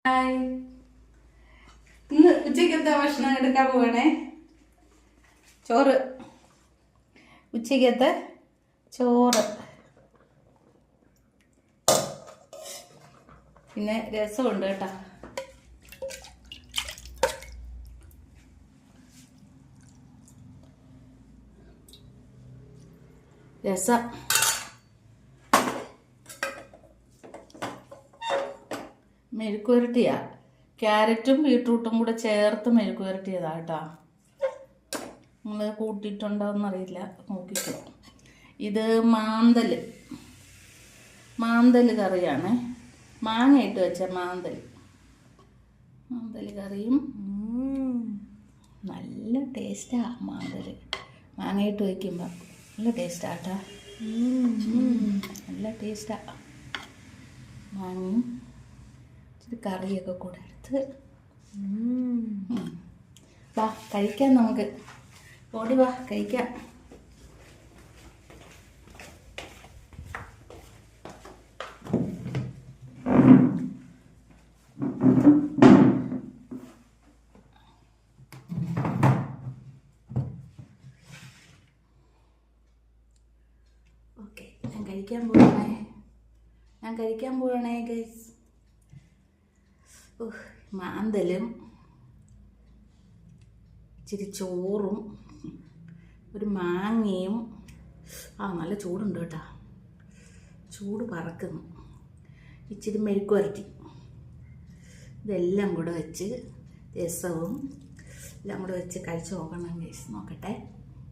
Hi, ഇന്ന് ഉച്ചയ്ക്കത്തെ ഭക്ഷണം എടുക്കാൻ പോവാണേ. ചോറ്, ഉച്ചയ്ക്കത്തെ ചോറ്, പിന്നെ രസമുണ്ട് കേട്ടോ. രസം, മെഴുക്കുവരട്ടിയാ, ക്യാരറ്റും ബീട്രൂട്ടും കൂടെ ചേർത്ത് മെഴുക്കുവരട്ടിയതാ കേട്ടോ. നമ്മൾ കൂട്ടിയിട്ടുണ്ടോയെന്നറിയില്ല, നോക്കിക്കോ. ഇത് മാന്തൽ കറിയാണ്, മാങ്ങയിട്ട് വെച്ച മാന്തൽ കറിയും. നല്ല ടേസ്റ്റാ മാന്തൽ, മാങ്ങയിട്ട് വയ്ക്കുമ്പോൾ നല്ല ടേസ്റ്റാ കേട്ടോ. നല്ല ടേസ്റ്റാ. മാങ്ങയും ഇച്ചിരി കറിയൊക്കെ കൂടെ എടുത്ത് വാ കഴിക്കാം. നമുക്ക് ഓടി വാ കഴിക്കാം. ഓക്കെ, ഞാൻ കഴിക്കാൻ പോവാണേ ഗൈസ്. മാന്തലും ഇച്ചിരി ചോറും ഒരു മാങ്ങയും. നല്ല ചൂടുണ്ട് കേട്ടോ, ചൂട് പറക്കുന്നു. ഇച്ചിരി മെഴുക്കുവരട്ടി, ഇതെല്ലാം കൂടെ വെച്ച് രസവും എല്ലാം കൂടെ വെച്ച് കഴിച്ച് നോക്കണം ഗൈസ്. നോക്കട്ടെ,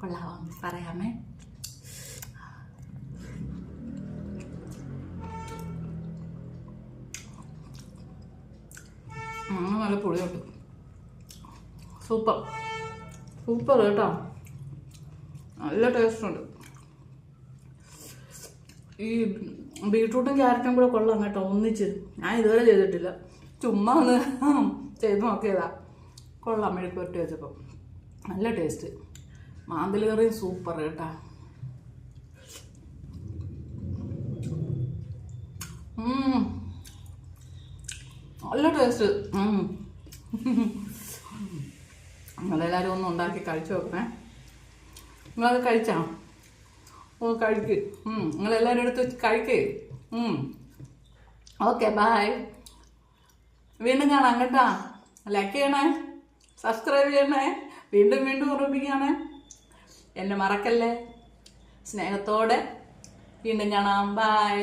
കൊള്ളാമോ പറയാമേ. നല്ല പൊളിയോട്ട്, സൂപ്പർ കേട്ടോ, നല്ല ടേസ്റ്റ് ഉണ്ട്. ഈ ബീട്രൂട്ടും ക്യാരറ്റും കൂടെ കൊള്ളാം കേട്ടോ, ഒന്നിച്ച്. ഞാൻ ഇതുവരെ ചെയ്തിട്ടില്ല, ചുമ്മാ ഒന്ന് ചെയ്ത് നോക്കിയതാ. കൊള്ളാം, മെഴുക്കുവരട്ടി വെച്ചപ്പോൾ നല്ല ടേസ്റ്റ്. മാന്തൽ കറിയും സൂപ്പർ കേട്ടോ. നല്ല ടേസ്റ്റ്. നിങ്ങളെല്ലാവരും ഒന്ന് ഉണ്ടാക്കി കഴിച്ചു നോക്കണേ. നിങ്ങളത് കഴിച്ചാ? കഴിക്ക്. നിങ്ങളെല്ലാവരും എടുത്ത് കഴിക്കേ. Okay, bye. വീണ്ടും കാണാം കേട്ടാ. ലൈക്ക് ചെയ്യണേ, സബ്സ്ക്രൈബ് ചെയ്യണേ, വീണ്ടും ഓർമ്മിപ്പിക്കുകയാണേ. എന്നെ മറക്കല്ലേ. സ്നേഹത്തോടെ വീണ്ടും കാണാം. ബൈ.